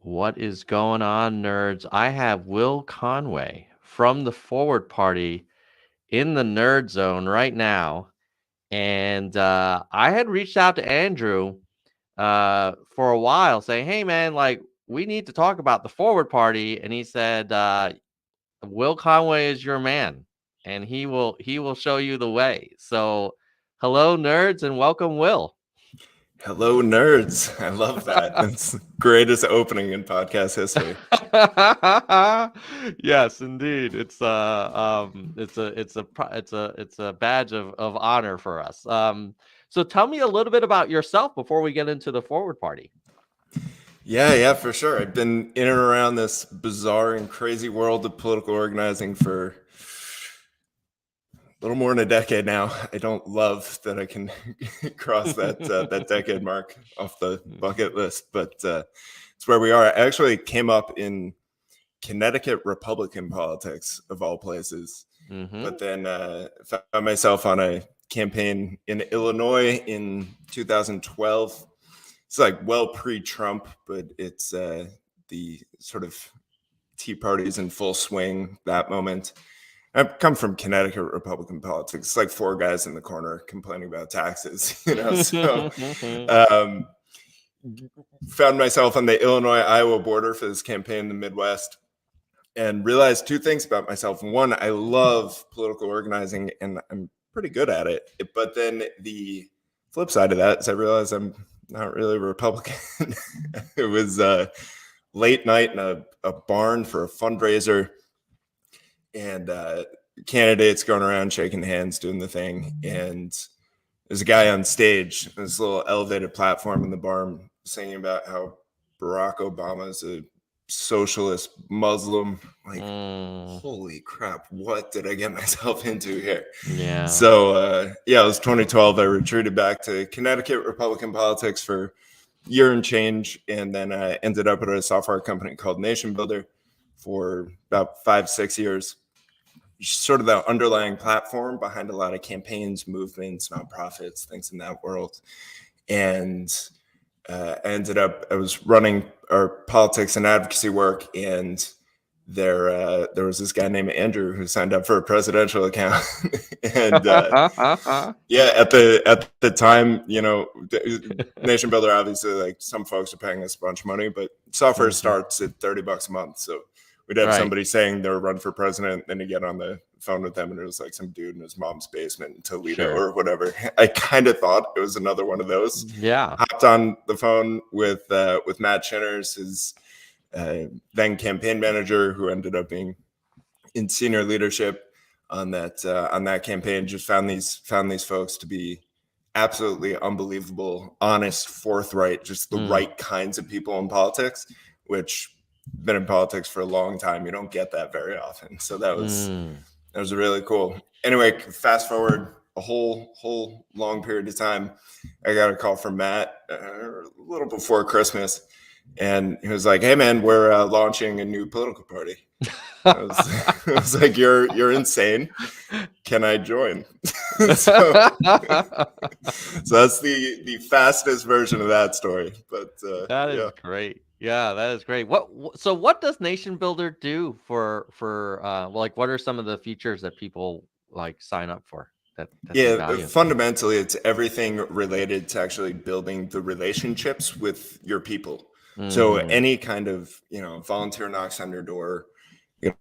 What is going on, nerds? I have Will Conway from the Forward Party in the Nerd Zone right now. And I had reached out to Andrew for a while saying, hey, man, like, we need to talk about the Forward Party. And he said, Will Conway is your man, and he will show you the way. So, hello, nerds, and welcome, Will. Hello, nerds. I love that. It's the greatest opening in podcast history. Yes, indeed. It's a badge of honor for us. So tell me a little bit about yourself before we get into the Forward Party. Yeah, for sure. I've been in and around this bizarre and crazy world of political organizing for a little more than a decade now. I don't love that I can cross that decade mark off the bucket list, but it's where we are. I actually came up in Connecticut Republican politics, of all places, but then found myself on a campaign in Illinois in 2012. It's like well pre-Trump, but it's the sort of Tea Party's in full swing that moment. I've come from Connecticut Republican politics. It's like four guys in the corner complaining about taxes, So found myself on the Illinois-Iowa border for this campaign in the Midwest and realized two things about myself. One, I love political organizing and I'm pretty good at it. But then the flip side of that is I realized I'm not really a Republican. It was late night in a barn for a fundraiser, and candidates going around shaking hands, doing the thing. And there's a guy on stage, this little elevated platform in the barn, singing about how Barack Obama is a socialist Muslim. Like, holy crap, what did I get myself into here? Yeah. So it was 2012. I retreated back to Connecticut Republican politics for a year and change, and then I ended up at a software company called Nation Builder for about 5-6 years. Sort of the underlying platform behind a lot of campaigns, movements, nonprofits, things in that world. And I was running our politics and advocacy work, and there was this guy named Andrew who signed up for a presidential account. And at the time, Nation Builder, obviously, like, some folks are paying us a bunch of money, but software starts at $30 a month. So we'd have somebody saying they're run for president, then you get on the phone with them and it was like some dude in his mom's basement in Toledo or whatever. I kind of thought it was another one of those. Yeah. Hopped on the phone with Matt Shinners, his then campaign manager, who ended up being in senior leadership on that campaign. Just found these folks to be absolutely unbelievable, honest, forthright, just the right kinds of people in politics, which been in politics for a long time. You don't get that very often. So that was really cool. Anyway, fast forward a whole long period of time. I got a call from Matt a little before Christmas, and he was like, "Hey man, we're launching a new political party." I was like, "You're insane. Can I join?" so that's the fastest version of that story. But that is great. Yeah, that is great. What does Nation Builder do for like, what are some of the features that people like sign up for? Fundamentally, it's everything related to actually building the relationships with your people. So any kind of volunteer knocks on your door, you get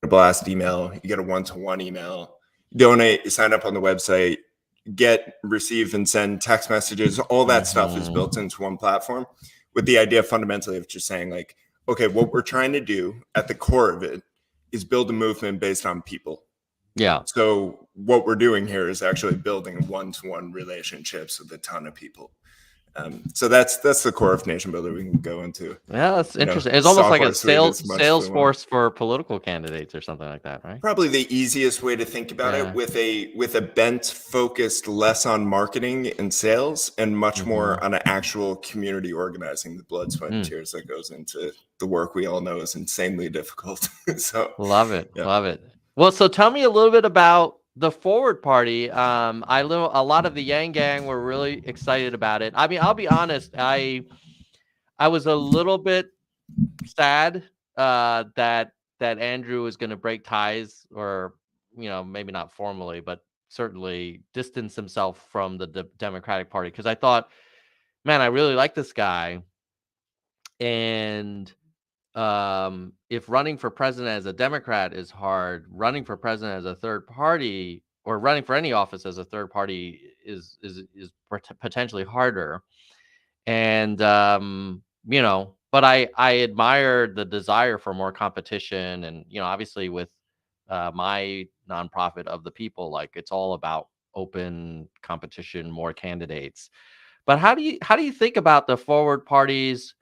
a blast email, you get a one-to-one email, donate, sign up on the website, get, receive, and send text messages. All that stuff is built into one platform, with the idea fundamentally of just saying, like, okay, what we're trying to do at the core of it is build a movement based on people. Yeah. So what we're doing here is actually building one-to-one relationships with a ton of people. So that's the core of Nation Builder. We can go into. Yeah, that's interesting. It's almost like a Salesforce for political candidates or something like that, right? Probably the easiest way to think about it, with a bent focused less on marketing and sales and much more on an actual community organizing, the blood, sweat, and tears that goes into the work we all know is insanely difficult. So love it. Well, so tell me a little bit about the Forward Party. A lot of the Yang Gang were really excited about it. I mean, I'll be honest, I was a little bit sad that Andrew is going to break ties, or maybe not formally, but certainly distance himself from the Democratic Party, because I thought, man, I really like this guy, and if running for president as a Democrat is hard, running for president as a third party, or running for any office as a third party, is potentially harder. And but I admire the desire for more competition, and obviously with my nonprofit of the people, like, it's all about open competition, more candidates. But how do you think about the Forward Party's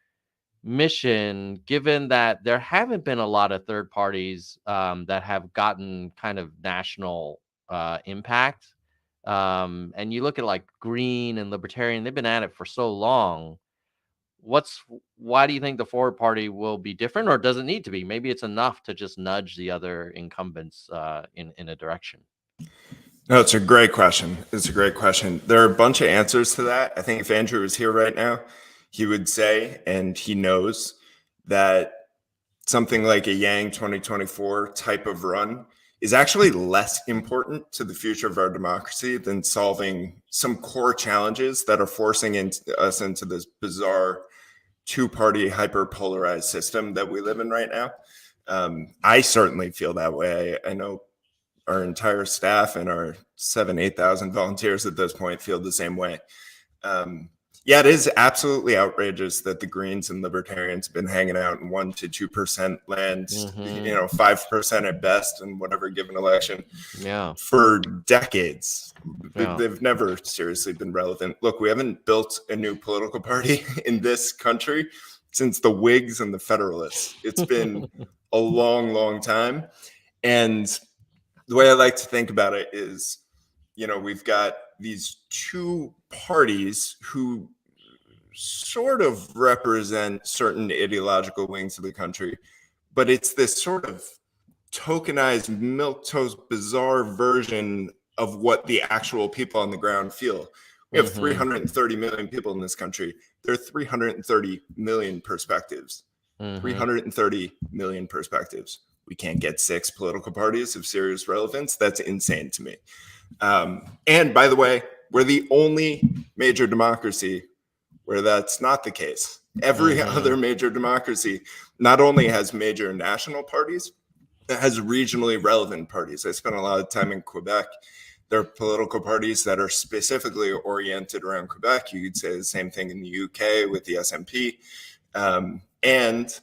mission, given that there haven't been a lot of third parties that have gotten kind of national impact? And you look at like Green and Libertarian; they've been at it for so long. What's Why do you think the Forward Party will be different, or does it need to be? Maybe it's enough to just nudge the other incumbents in a direction. No, it's a great question. It's a great question. There are a bunch of answers to that. I think if Andrew was here right now, he would say, and he knows, that something like a Yang 2024 type of run is actually less important to the future of our democracy than solving some core challenges that are forcing us into this bizarre two-party hyper-polarized system that we live in right now. I certainly feel that way. I know our entire staff and our 8,000 volunteers at this point feel the same way. Yeah, it is absolutely outrageous that the Greens and Libertarians have been hanging out in 1% to 2% land, 5% at best in whatever given election for decades. They've never seriously been relevant. Look, we haven't built a new political party in this country since the Whigs and the Federalists. It's been a long, long time. And the way I like to think about it is, we've got these two parties who sort of represent certain ideological wings of the country, but it's this sort of tokenized, milquetoast, bizarre version of what the actual people on the ground feel. We have 330 million people in this country. There are 330 million perspectives. 330 million perspectives. We can't get 6 political parties of serious relevance. That's insane to me. And by the way, we're the only major democracy where that's not the case. Every other major democracy not only has major national parties, it has regionally relevant parties. I spent a lot of time in Quebec. There are political parties that are specifically oriented around Quebec. You could say the same thing in the UK with the SNP. And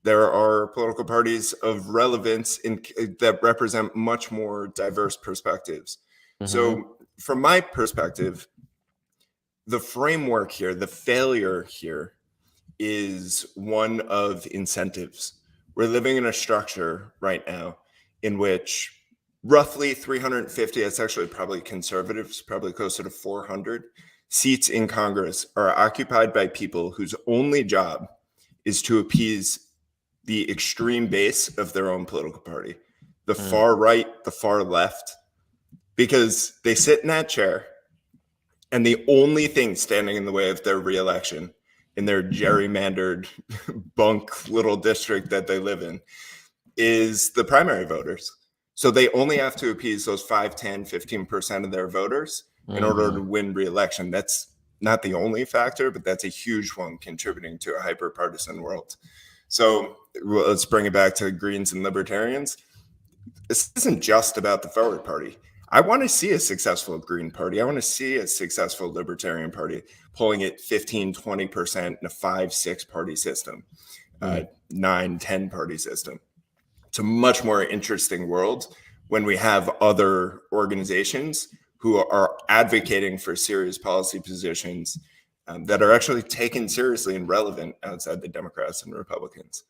there are political parties of relevance that represent much more diverse perspectives. So from my perspective, the framework here, the failure here, is one of incentives. We're living in a structure right now in which roughly 350, it's actually probably conservatives, probably closer to 400 seats in Congress are occupied by people whose only job is to appease the extreme base of their own political party, the far right, the far left, because they sit in that chair and the only thing standing in the way of their reelection in their gerrymandered bunk little district that they live in is the primary voters. So they only have to appease those 5, 10, 15% of their voters in order to win re-election. That's not the only factor, but that's a huge one contributing to a hyper-partisan world. So let's bring it back to Greens and Libertarians. This isn't just about the Forward Party. I want to see a successful Green Party. I want to see a successful Libertarian Party polling at 15, 20% in a 5, 6 party system, 9, 10 party system. It's a much more interesting world when we have other organizations who are advocating for serious policy positions that are actually taken seriously and relevant outside the Democrats and Republicans.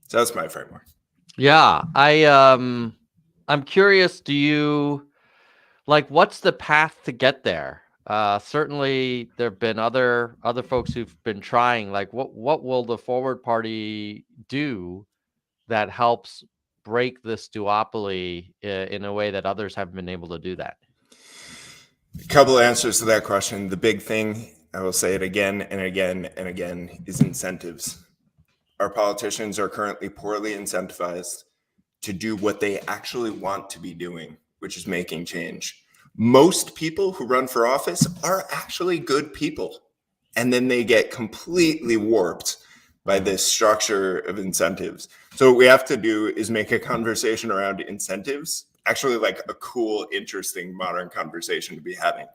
So that's my framework. Yeah, I'm curious. Do you what's the path to get there? Certainly, there have been other folks who've been trying. Like, what will the Forward Party do that helps break this duopoly in a way that others haven't been able to do that? A couple of answers to that question. The big thing, I will say it again and again and again, is incentives. our politicians are currently poorly incentivized to do what they actually want to be doing, which is making change. Most people who run for office are actually good people, and then they get completely warped by this structure of incentives. So what we have to do is make a conversation around incentives actually like a cool, interesting, modern conversation to be having.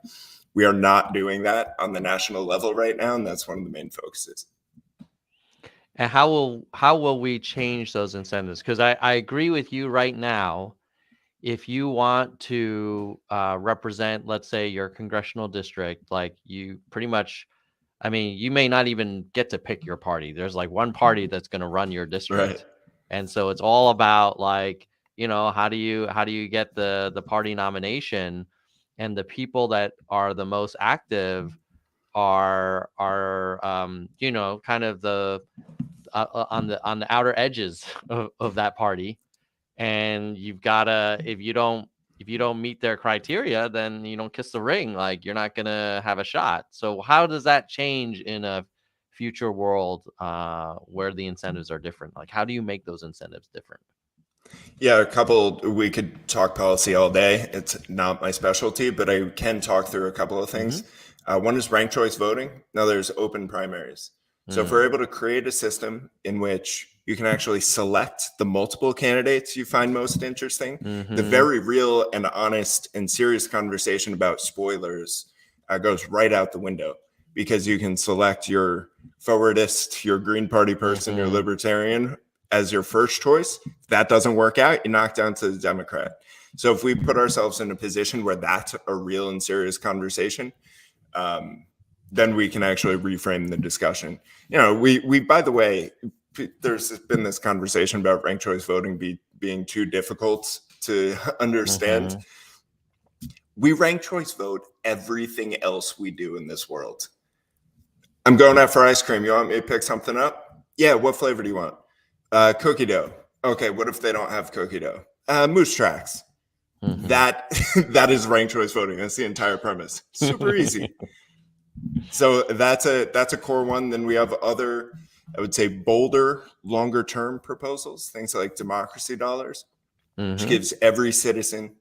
We are not doing that on the national level right now, and that's one of the main focuses. And how will we change those incentives? Because I agree with you right now. If you want to represent, let's say, your congressional district, like you pretty much, I mean, you may not even get to pick your party. There's like one party that's going to run your Right. district, and so it's all about like, how do you get the party nomination, and the people that are the most active are kind of the on the outer edges of that party, and you've gotta, if you don't meet their criteria, then you don't kiss the ring. Like, you're not gonna have a shot. So how does that change in a future world where the incentives are different? Like, how do you make those incentives different? Yeah, we could talk policy all day. It's not my specialty, but I can talk through a couple of Mm-hmm. things. One is ranked choice voting. Now there's open primaries. So if we're able to create a system in which you can actually select the multiple candidates you find most interesting, the Mm-hmm. very real and honest and serious conversation about spoilers goes right out the window, because you can select your forwardist, your Green Party person, your Mm-hmm. libertarian as your first choice. If that doesn't work out, you knock down to the Democrat. So if we put ourselves in a position where that's a real and serious conversation, then we can actually reframe the discussion. We by the way, there's been this conversation about ranked choice voting being too difficult to understand. Mm-hmm. We rank choice vote everything else we do in this world. I'm going out for ice cream. You want me to pick something up? Yeah, what flavor do you want? Cookie dough. Okay, what if they don't have cookie dough? Moose tracks. Mm-hmm. That is ranked choice voting. That's the entire premise. Super easy. So that's a core one. Then we have other, I would say, bolder, longer term proposals, things like democracy dollars, which Mm-hmm. gives every citizen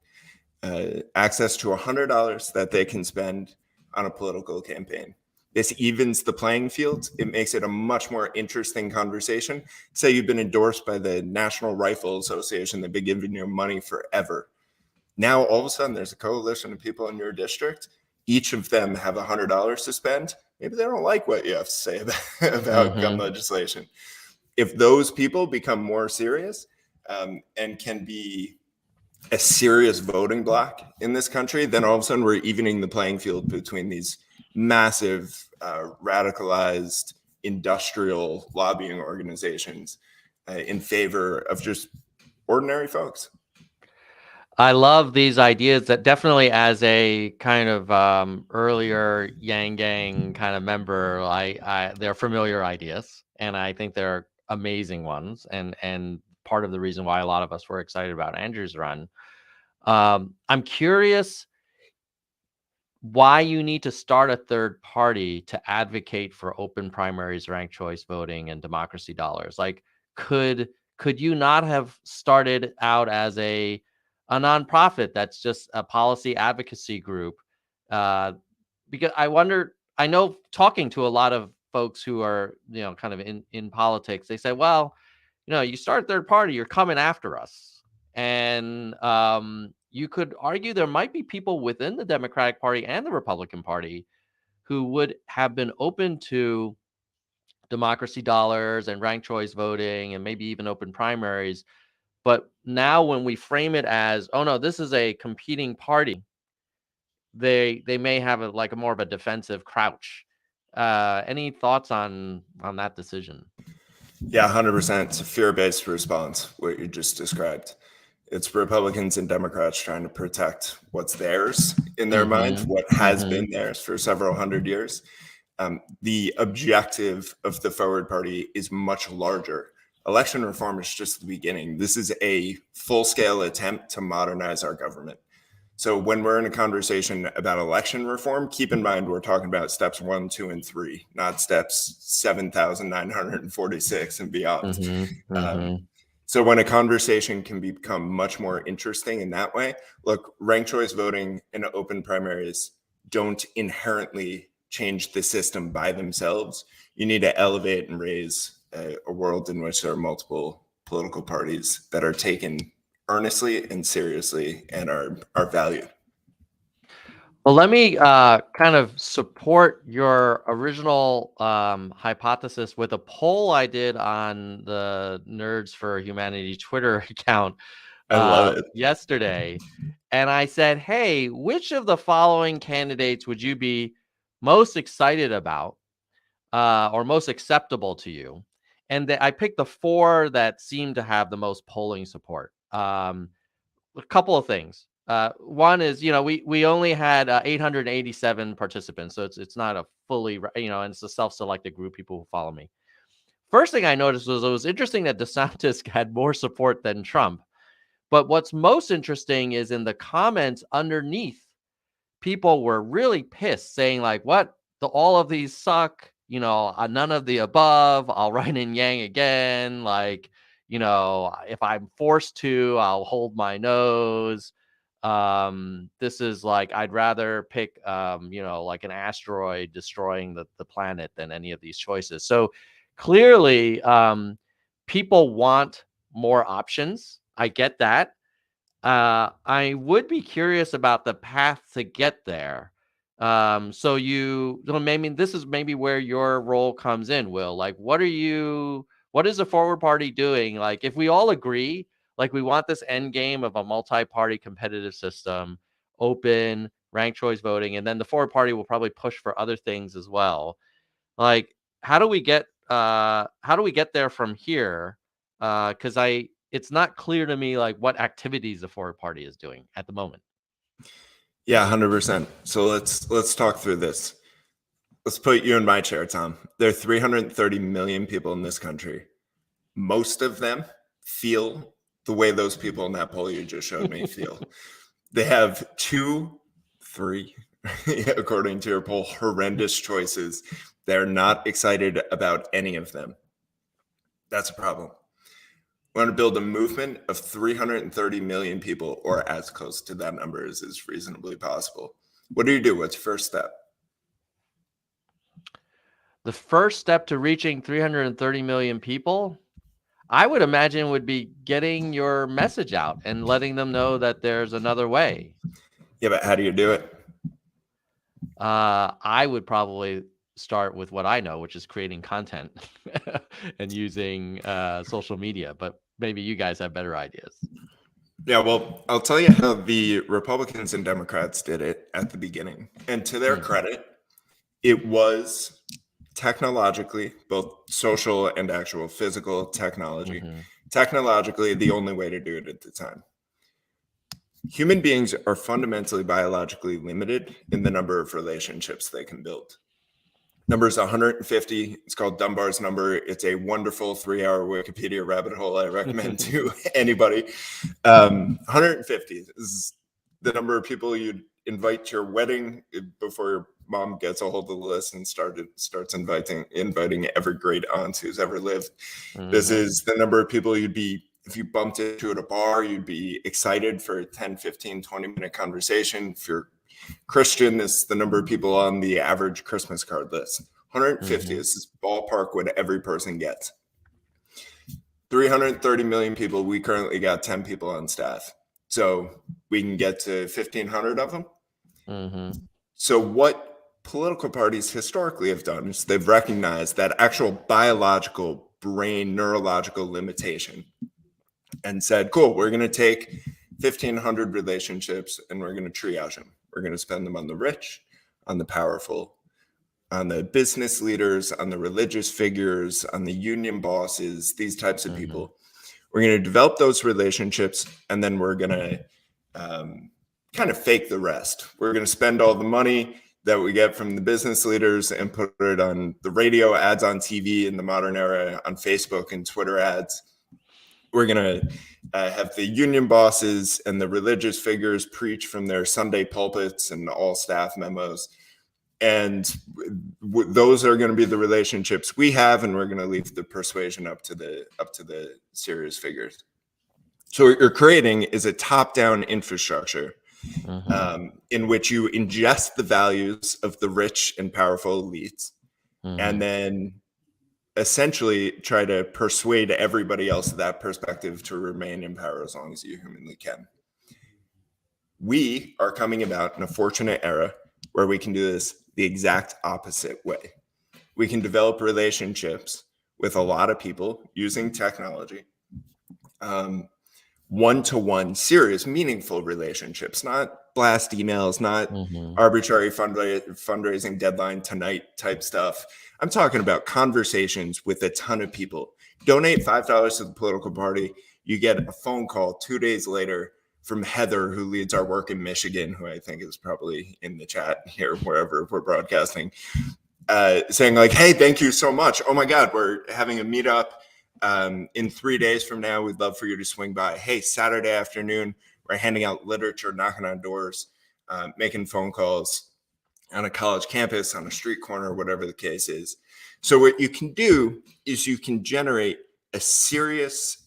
access to $100 that they can spend on a political campaign. This evens the playing field. It makes it a much more interesting conversation. Say you've been endorsed by the National Rifle Association, they've been giving you money forever. Now, all of a sudden, there's a coalition of people in your district. Each of them have $100 to spend. Maybe they don't like what you have to say about gun Mm-hmm. legislation. If those people become more serious and can be a serious voting bloc in this country, then all of a sudden we're evening the playing field between these massive, radicalized industrial lobbying organizations in favor of just ordinary folks. I love these ideas. That definitely, as a kind of earlier Yang Gang kind of member, they're familiar ideas, and I think they're amazing ones. And part of the reason why a lot of us were excited about Andrew's run. I'm curious why you need to start a third party to advocate for open primaries, ranked choice voting, and democracy dollars. Like, could you not have started out as a nonprofit that's just a policy advocacy group? Uh, because I know, talking to a lot of folks who are, kind of in politics, they say, well, you start a third party, you're coming after us. And you could argue there might be people within the Democratic Party and the Republican Party who would have been open to democracy dollars and ranked choice voting and maybe even open primaries. But now, when we frame it as, oh no, this is a competing party, they may have a more of a defensive crouch. Any thoughts on that decision? Yeah, 100%. It's a fear-based response, what you just described. It's Republicans and Democrats trying to protect what's theirs in their mind, Mm-hmm. what has Mm-hmm. been theirs for several hundred years. The objective of the Forward Party is much larger. Election reform is just the beginning. This is a full-scale attempt to modernize our government. So when we're in a conversation about election reform, keep in mind we're talking about steps 1, 2, and 3, not steps 7,946 and beyond. So when a conversation can become much more interesting in that way, look, ranked choice voting and open primaries don't inherently change the system by themselves. You need to elevate and raise a world in which there are multiple political parties that are taken earnestly and seriously and are valued. Well, let me kind of support your original hypothesis with a poll I did on the Nerds for Humanity Twitter account I love it. yesterday. And I said, hey, which of the following candidates would you be most excited about or most acceptable to you? And I picked the 4 that seemed to have the most polling support. A couple of things. One is, we only had 887 participants, so it's not a fully, and it's a self-selected group, people who follow me. First thing I noticed was it was interesting that DeSantis had more support than Trump. But what's most interesting is in the comments underneath, people were really pissed, saying like, "What? All of these suck. None of the above. I'll write in Yang again. Like, if I'm forced to, I'll hold my nose. This is like I'd rather pick, like an asteroid destroying the planet than any of these choices." So clearly, people want more options. I get that. I would be curious about the path to get there. Maybe this is maybe where your role comes in, Will. Like, what is the Forward Party doing? Like, if we all agree, like we want this end game of a multi-party competitive system, open, ranked choice voting, and then the Forward Party will probably push for other things as well. Like, how do we get there from here? Because it's not clear to me like what activities the Forward Party is doing at the moment. Yeah, 100%. So let's talk through this. Let's put you in my chair, Tom. There are 330 million people in this country. Most of them feel the way those people in that poll you just showed me feel. They have 2, 3, according to your poll, horrendous choices. They're not excited about any of them. That's a problem. We want to build a movement of 330 million people, or as close to that number as is reasonably possible. What do you do? What's your first step? The first step to reaching 330 million people, I would imagine, would be getting your message out and letting them know that there's another way. Yeah, but how do you do it? I would probably start with what I know, which is creating content and using social media, but maybe you guys have better ideas. Yeah, well, I'll tell you how the Republicans and Democrats did it at the beginning. And to their credit, it was technologically, both social and actual physical technology, technologically the only way to do it at the time. Human beings are fundamentally biologically limited in the number of relationships they can build. Number is 150. It's called Dunbar's number. It's a wonderful 3-hour Wikipedia rabbit hole I recommend to anybody. 150 is the number of people you'd invite to your wedding before your mom gets a hold of the list and starts inviting every great aunt who's ever lived. This is the number of people you'd be, if you bumped into at a bar, you'd be excited for a 10, 15, 20-minute conversation. If you're Christian, is the number of people on the average Christmas card list. 150 is this ballpark what every person gets. 330 million people, we currently got 10 people on staff. So we can get to 1,500 of them. So what political parties historically have done is they've recognized that actual biological brain neurological limitation and said, cool, we're going to take 1,500 relationships and we're going to triage them. We're going to spend them on the rich, on the powerful, on the business leaders, on the religious figures, on the union bosses, these types of people. We're going to develop those relationships, and then we're going to kind of fake the rest. We're going to spend all the money that we get from the business leaders and put it on the radio, ads on TV in the modern era, on Facebook and Twitter ads. We're going to have the union bosses and the religious figures preach from their Sunday pulpits and all staff memos. And those are going to be the relationships we have, and we're going to leave the persuasion up to the serious figures. So what you're creating is a top-down infrastructure in which you ingest the values of the rich and powerful elites, and then essentially try to persuade everybody else of that perspective to remain in power as long as you humanly can. We are coming about in a fortunate era where we can do this the exact opposite way. We can develop relationships with a lot of people using technology, one-to-one, serious, meaningful relationships, not blast emails, not arbitrary fundraising deadline tonight type stuff. I'm talking about conversations with a ton of people. Donate $5 to the political party. You get a phone call 2 days later from Heather, who leads our work in Michigan, who I think is probably in the chat here, wherever we're broadcasting, saying like, hey, thank you so much. Oh my God, we're having a meetup in 3 days from now. We'd love for you to swing by. Hey, Saturday afternoon, we're handing out literature, knocking on doors, making phone calls on a college campus, on a street corner, whatever the case is. So what you can do is you can generate a serious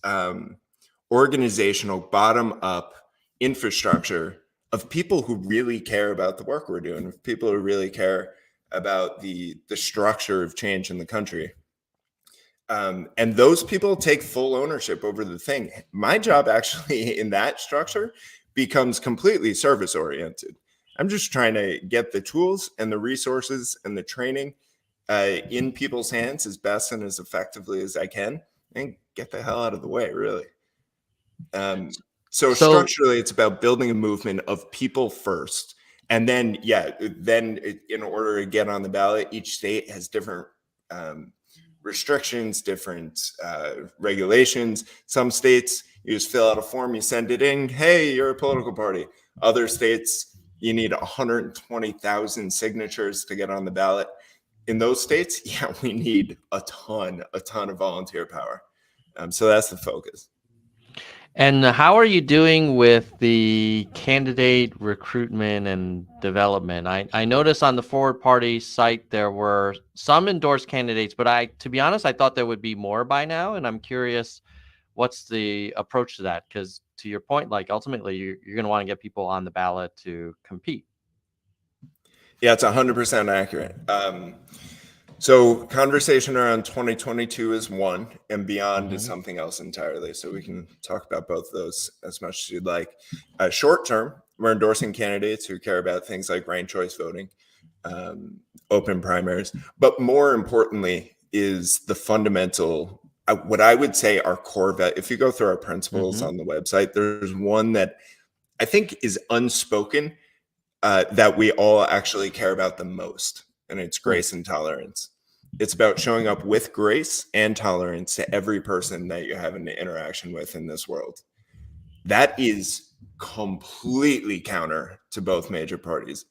organizational bottom-up infrastructure of people who really care about the work we're doing, of people who really care about the structure of change in the country. And those people take full ownership over the thing. My job actually in that structure becomes completely service oriented. I'm just trying to get the tools and the resources and the training in people's hands as best and as effectively as I can, and get the hell out of the way, really. So structurally, it's about building a movement of people first. And then, in order to get on the ballot, each state has different restrictions, different regulations. Some states, you just fill out a form, you send it in. Hey, you're a political party. Other states, you need 120,000 signatures to get on the ballot. In those states, we need a ton of volunteer power. So that's the focus. And how are you doing with the candidate recruitment and development? I noticed on the Forward Party site there were some endorsed candidates, but to be honest, I thought there would be more by now. And I'm curious, what's the approach to that? Because to your point, like ultimately, you're going to want to get people on the ballot to compete. Yeah, it's 100% accurate. So conversation around 2022 is one, and beyond is something else entirely. So we can talk about both of those as much as you'd like. Short term, we're endorsing candidates who care about things like ranked choice voting, open primaries. But more importantly is the fundamental, what I would say our core, if you go through our principles on the website, there's one that I think is unspoken that we all actually care about the most. And it's grace and tolerance. It's about showing up with grace and tolerance to every person that you have an interaction with in this world. That is completely counter to both major parties.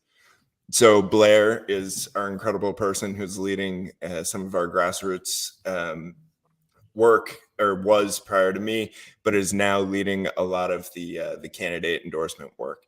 So Blair is our incredible person who's leading some of our grassroots work, or was prior to me, but is now leading a lot of the candidate endorsement work.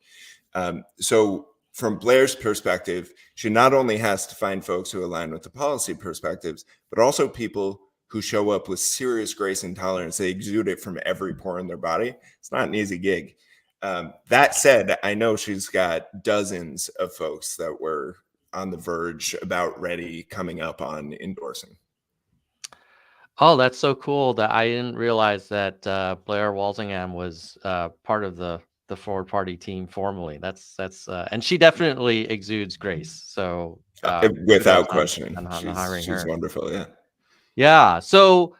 So from Blair's perspective, she not only has to find folks who align with the policy perspectives, but also people who show up with serious grace and tolerance. They exude it from every pore in their body. It's not an easy gig. That said, I know she's got dozens of folks that were on the verge, about ready, coming up on endorsing. Oh, that's so cool that I didn't realize that Blair Walsingham was part of the Forward Party team formally. That's and she definitely exudes grace. So without question, on hiring she's her. wonderful. Yeah. Yeah. So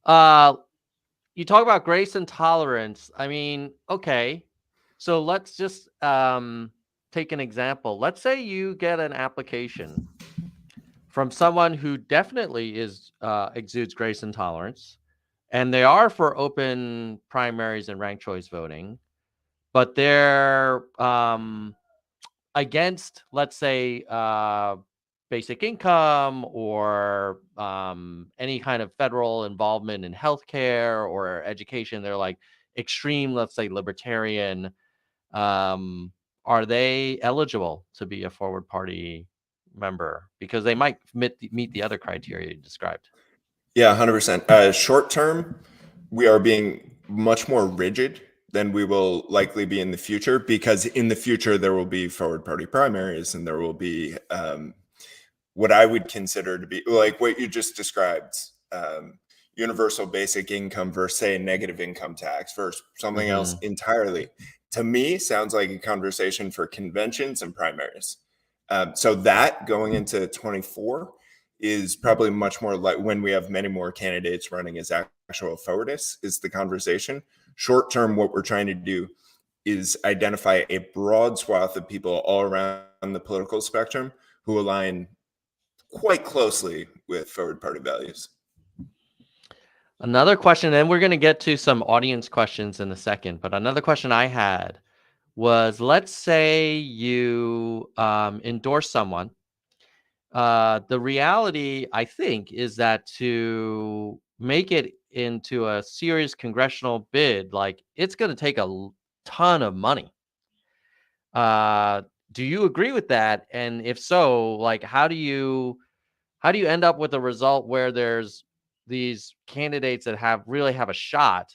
you talk about grace and tolerance. I mean, okay. So let's just take an example. Let's say you get an application from someone who definitely exudes grace and tolerance, and they are for open primaries and ranked choice voting, but they're against, let's say, basic income or any kind of federal involvement in healthcare or education. They're like extreme, let's say, libertarian. Um, are they eligible to be a forward party member because they might meet the other criteria you described? Yeah, 100%. Short term, we are being much more rigid than we will likely be in the future, because in the future there will be forward party primaries, and there will be what I would consider to be like what you just described, universal basic income versus, say, negative income tax versus something else Mm-hmm. entirely. To me, sounds like a conversation for conventions and primaries. So that going into 24 is probably much more like when we have many more candidates running as actual forwardists is the conversation. Short term, what we're trying to do is identify a broad swath of people all around the political spectrum who align quite closely with forward party values. Another question, and we're going to get to some audience questions in a second, but another question I had was, let's say you endorse someone. The reality, I think, is that to make it into a serious congressional bid, like it's going to take a ton of money. Uh, do you agree with that? And if so, like, how do you end up with a result where there's these candidates that really have a shot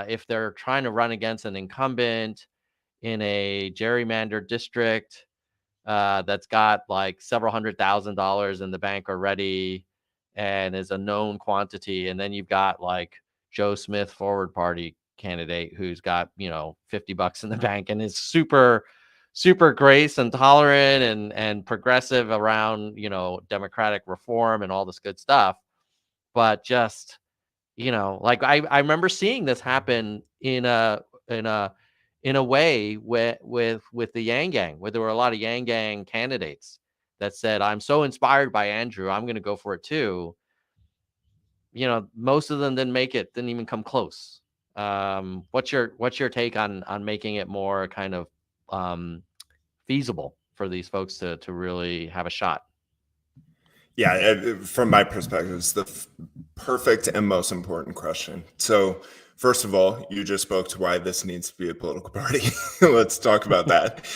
if they're trying to run against an incumbent in a gerrymandered district that's got like several $100,000 in the bank already and is a known quantity, and then you've got like Joe Smith forward party candidate who's got $50 in the bank and is super grace and tolerant and progressive around democratic reform and all this good stuff, but just like I remember seeing this happen in a in a way with the Yang Gang, where there were a lot of Yang Gang candidates that said, I'm so inspired by Andrew, I'm going to go for it too. Most of them didn't make it, didn't even come close. What's your take on making it more kind of um, feasible for these folks to really have a shot? Yeah, from my perspective, it's the perfect and most important question. So, first of all, you just spoke to why this needs to be a political party. Let's talk about that.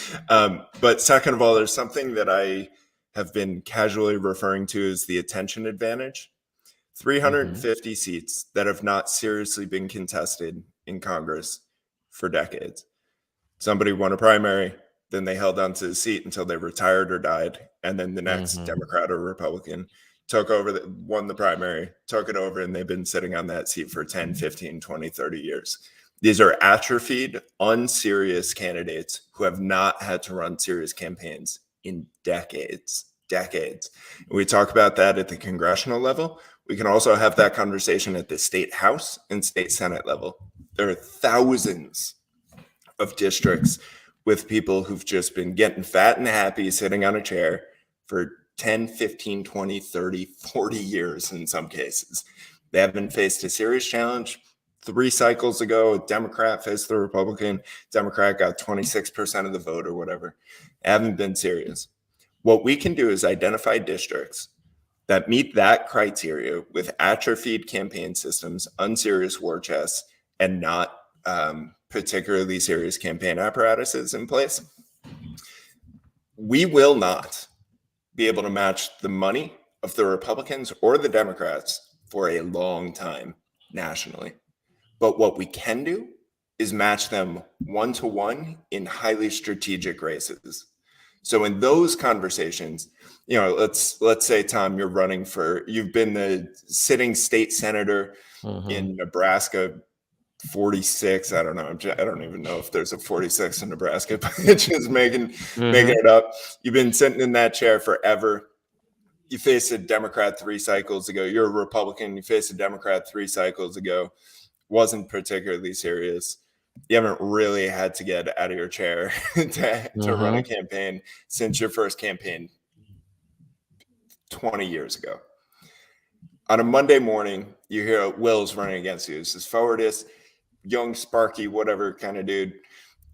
But second of all, there's something that I have been casually referring to as the attention advantage. Mm-hmm. 350 seats that have not seriously been contested in Congress for decades. Somebody won a primary, then they held on to the seat until they retired or died, and then the next Mm-hmm. Democrat or Republican took over, won the primary, took it over, and they've been sitting on that seat for 10, 15, 20, 30 years. These are atrophied, unserious candidates who have not had to run serious campaigns in decades. We talk about that at the congressional level. We can also have that conversation at the state house and state senate level. There are thousands of districts with people who've just been getting fat and happy sitting on a chair for 10, 15, 20, 30, 40 years in some cases. They haven't faced a serious challenge. 3 cycles ago, a Democrat faced the Republican. Democrat got 26% of the vote or whatever. They haven't been serious. What we can do is identify districts that meet that criteria with atrophied campaign systems, unserious war chests, and not particularly serious campaign apparatuses in place. We will not be able to match the money of the Republicans or the Democrats for a long time nationally. But what we can do is match them 1-to-1 in highly strategic races. So in those conversations, let's say, Tom, you've been the sitting state senator Mm-hmm. in Nebraska 46. I don't know. I don't even know if there's a 46 in Nebraska, but just making Mm-hmm. it up. You've been sitting in that chair forever. You faced a Democrat 3 cycles ago. You're a Republican. You faced a Democrat 3 cycles ago. Wasn't particularly serious. You haven't really had to get out of your chair to run a Mm-hmm. campaign since your first campaign 20 years ago. On a Monday morning, you hear Will's running against you. This is forwardist, young, sparky, whatever kind of dude. And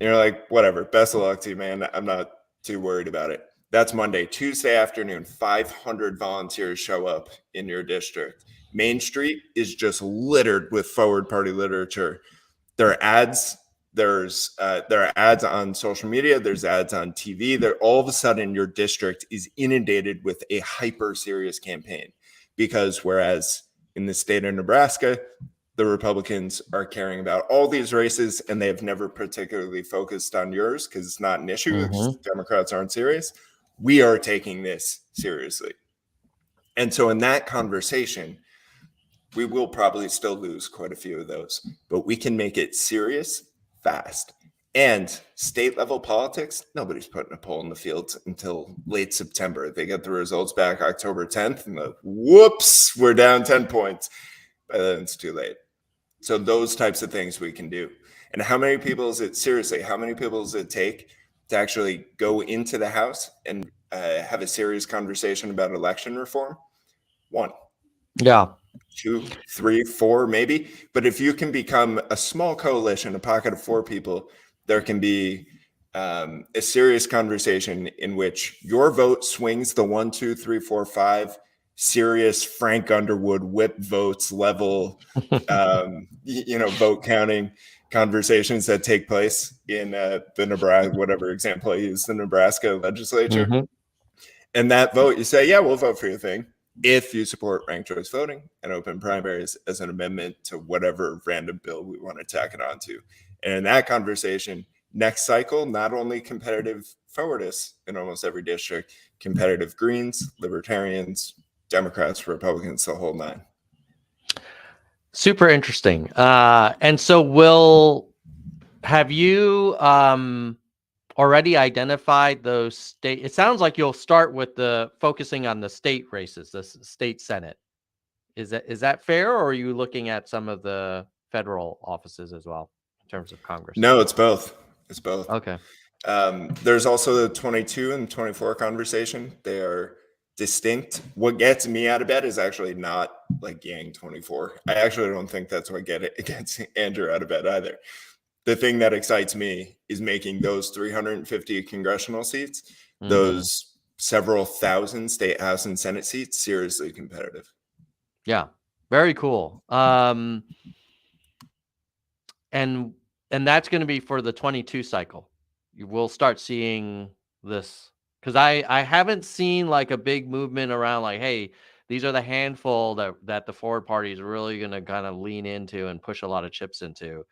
you're like, whatever, best of luck to you, man. I'm not too worried about it. That's Monday. Tuesday afternoon, 500 volunteers show up in your district. Main Street is just littered with forward party literature. There are ads. There are ads on social media. There's ads on TV. There, all of a sudden, your district is inundated with a hyper serious campaign, because whereas in the state of Nebraska, the Republicans are caring about all these races and they have never particularly focused on yours because it's not an issue, because Democrats aren't serious. We are taking this seriously. And so in that conversation, we will probably still lose quite a few of those, but we can make it serious fast. And state level politics, nobody's putting a poll in the field until late September. They get the results back October 10th and whoops, we're down 10 points. By then it's too late. So those types of things we can do. And how many people does it, seriously, how many people does it take to actually go into the House and have a serious conversation about election reform? One. Yeah. 2, 3, 4, maybe. But if you can become a small coalition, a pocket of 4 people, there can be a serious conversation in which your vote swings the 1, 2, 3, 4, 5 serious Frank Underwood whip votes level, vote counting conversations that take place in the Nebraska, whatever example I use, the Nebraska legislature. And that vote, you say, yeah, we'll vote for your thing if you support ranked choice voting and open primaries as an amendment to whatever random bill we want to tack it onto. And in that conversation, next cycle, not only competitive forwardists in almost every district, competitive Greens, Libertarians, Democrats, Republicans, the whole nine. Super interesting. And so Will, have you already identified those state? It sounds like you'll start with the focusing on the state races, the state Senate. Is that fair, or are you looking at some of the federal offices as well in terms of Congress? No, it's both. It's both. Okay. There's also the 22 and 24 conversation. They are distinct. What gets me out of bed is actually not like Yang 24. I actually don't think that's what gets Andrew out of bed either. The thing that excites me is making those 350 congressional seats, those several thousand state House and Senate seats, seriously competitive. Yeah, very cool. And that's going to be for the 22 cycle. You will start seeing this, because I haven't seen like a big movement around like, hey, these are the handful that the forward party is really going to kind of lean into and push a lot of chips into.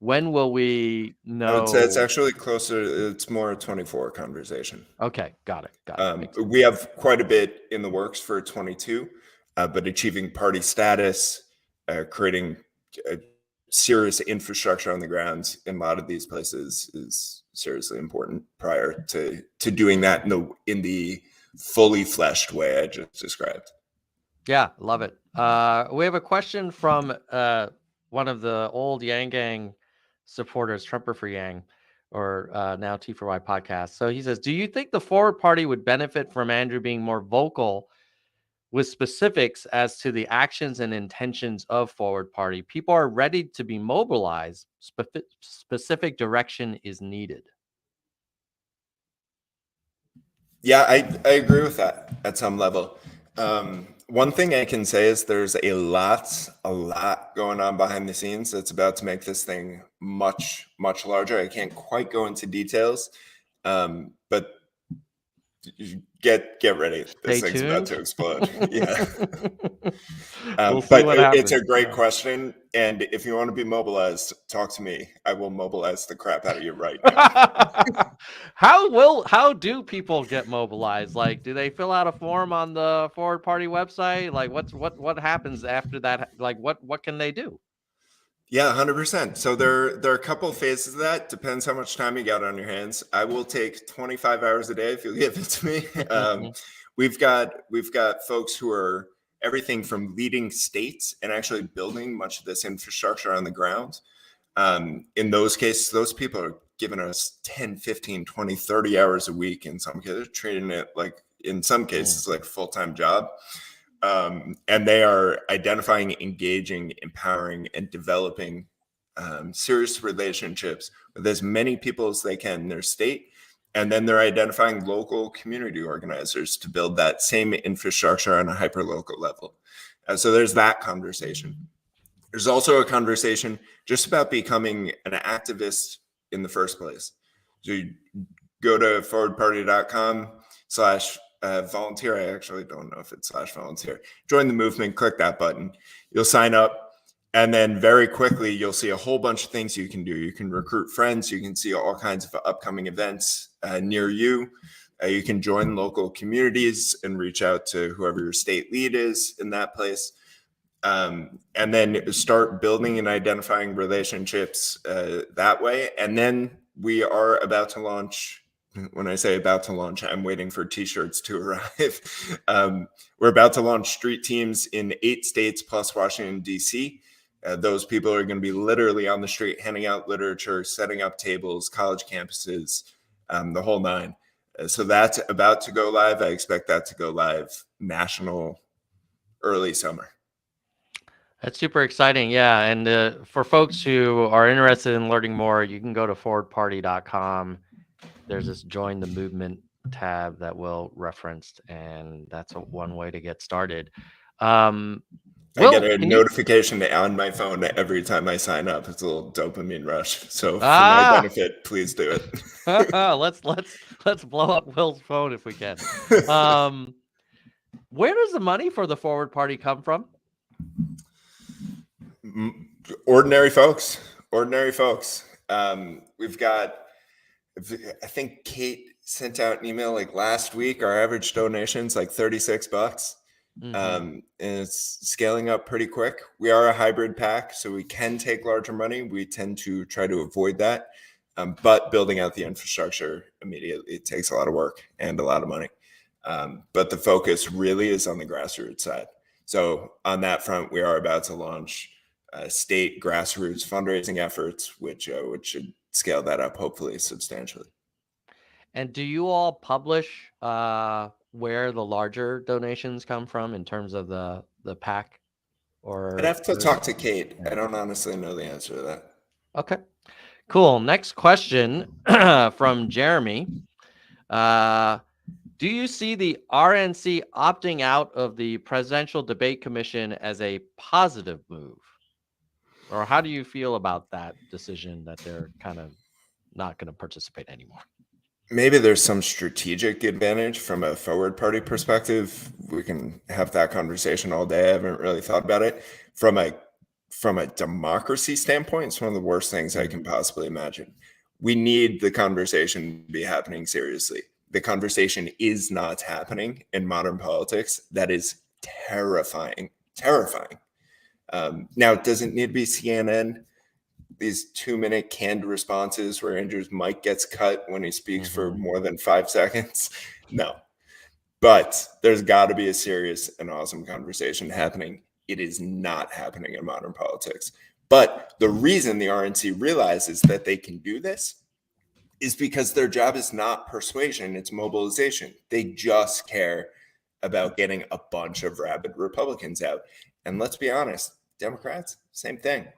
When will we know? I would say it's actually closer. It's more a 24 conversation. Okay, got it. We have quite a bit in the works for 22, but achieving party status, creating serious infrastructure on the ground in a lot of these places is seriously important prior to doing that in the fully fleshed way I just described. Yeah, love it. We have a question from one of the old Yang Gang supporters, Trumper for Yang, or now T for Y podcast. So he says, do you think the forward party would benefit from Andrew being more vocal with specifics as to the actions and intentions of forward party? People are ready to be mobilized. Specific direction is needed. Yeah, I agree with that at some level. One thing I can say is there's a lot going on behind the scenes that's about to make this thing much, much larger. I can't quite go into details, but get ready. This thing's about to explode. Yeah. We'll see what happens. It's a great question. And if you want to be mobilized, talk to me. I will mobilize the crap out of you right now. How do people get mobilized? Like, do they fill out a form on the forward party website? Like, what happens after that? Like, what can they do? Yeah, 100%. So there are a couple of phases of that. Depends how much time you got on your hands. I will take 25 hours a day if you'll give it to me. We've got folks who are everything from leading states and actually building much of this infrastructure on the ground. In those cases, those people are giving us 10, 15, 20, 30 hours a week. In some cases, treating it like, in some cases, like a full-time job. And they are identifying, engaging, empowering, and developing serious relationships with as many people as they can in their state And then they're identifying local community organizers to build that same infrastructure on a hyper-local level. So there's that conversation. There's also a conversation just about becoming an activist in the first place. So you go to forwardparty.com/volunteer. I actually don't know if it's /volunteer. Join the movement, click that button. You'll sign up. And then very quickly, you'll see a whole bunch of things you can do. You can recruit friends. You can see all kinds of upcoming events near you. You can join local communities and reach out to whoever your state lead is in that place. And then start building and identifying relationships that way. And then we are about to launch. When I say about to launch, I'm waiting for t-shirts to arrive. We're about to launch street teams in 8 states plus Washington, D.C. Those people are going to be literally on the street, handing out literature, setting up tables, college campuses, the whole nine. So that's about to go live. I expect that to go live national early summer. That's super exciting. Yeah. And for folks who are interested in learning more, you can go to forwardparty.com. There's this join the movement tab that Will referenced, and that's one way to get started. I get Will, a can you? notification on my phone every time I sign up. It's a little dopamine rush. So for my Ah, benefit, please do it. let's blow up Will's phone if we can. Where does the money for the Forward Party come from? Ordinary folks. We've got, I think Kate sent out an email like last week. Our average donation's like $36. And it's scaling up pretty quick. We are a hybrid pack, so we can take larger money. We tend to try to avoid that. But building out the infrastructure immediately, it takes a lot of work and a lot of money. But the focus really is on the grassroots side. So on that front, we are about to launch state grassroots fundraising efforts, which should scale that up hopefully substantially. And do you all publish where the larger donations come from in terms of the pack? I'd Or have to talk to Kate. I don't honestly know the answer to that. Okay, cool. Next question from Jeremy. Do you see the RNC opting out of the Presidential Debate Commission as a positive move? Or how do you feel about that decision that they're kind of not going to participate anymore? Maybe there's some strategic advantage from a forward party perspective. We can have that conversation all day. I haven't really thought about it. From a democracy standpoint, it's one of the worst things I can possibly imagine. We need the conversation to be happening seriously. The conversation is not happening in modern politics. That is terrifying. Now, it doesn't need to be CNN. These 2-minute canned responses where Andrew's mic gets cut when he speaks for more than 5 seconds. No, but there's got to be a serious and awesome conversation happening. It is not happening in modern politics. But the reason the RNC realizes that they can do this is because their job is not persuasion, it's mobilization. They just care about getting a bunch of rabid Republicans out. And let's be honest, Democrats, same thing.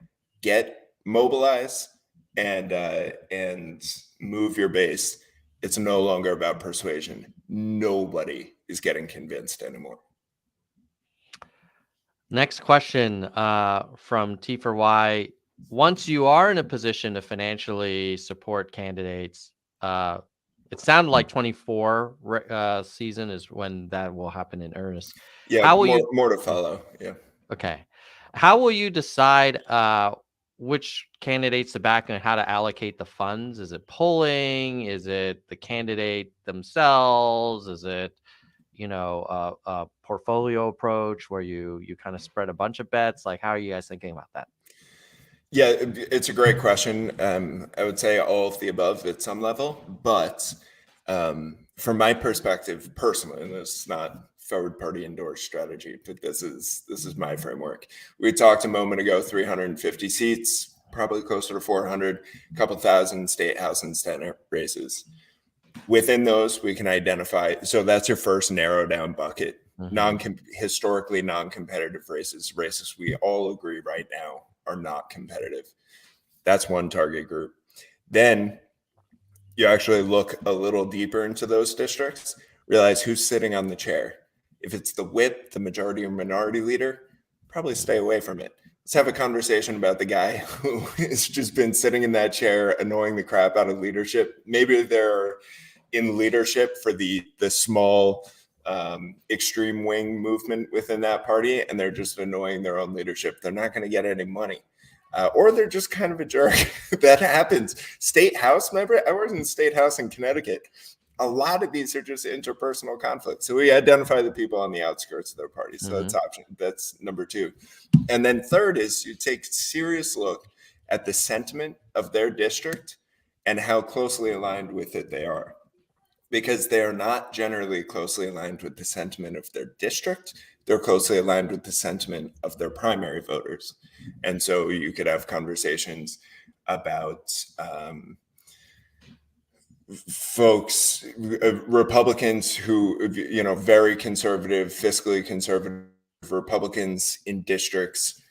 Mobilize and move your base. It's no longer about persuasion. Nobody is getting convinced anymore. Next question from T for Y. Once you are in a position to financially support candidates, it sounded like 24 season is when that will happen in earnest. Yeah, How will more to follow. Yeah. Okay. How will you decide which candidates to back and how to allocate the funds? Is it polling? Is it the candidate themselves? Is it, a portfolio approach where you kind of spread a bunch of bets? Like, how are you guys thinking about that? Yeah, it's a great question. I would say all of the above at some level, but from my perspective, personally, and this is not forward party endorsed strategy, but this is my framework. We talked a moment ago, 350 seats, probably closer to 400, a couple thousand state house and senate races. Within those, we can identify. So that's your first narrow down bucket. Historically non-competitive races we all agree right now are not competitive. That's one target group. Then You actually look a little deeper into those districts, realize who's sitting on the chair. If it's the whip, the majority or minority leader, probably stay away from it. Let's have a conversation about the guy who has just been sitting in that chair, annoying the crap out of leadership. Maybe they're in leadership for the small extreme wing movement within that party, and they're just annoying their own leadership. They're not going to get any money. Or they're just kind of a jerk. That happens. State house member, I was in state house in Connecticut. A lot of these are just interpersonal conflicts. So we identify the people on the outskirts of their party. So that's option. That's number two. And then third is you take a serious look at the sentiment of their district and how closely aligned with it they are, because they are not generally closely aligned with the sentiment of their district. They're closely aligned with the sentiment of their primary voters. And so you could have conversations about folks, Republicans who, very conservative, fiscally conservative Republicans in districts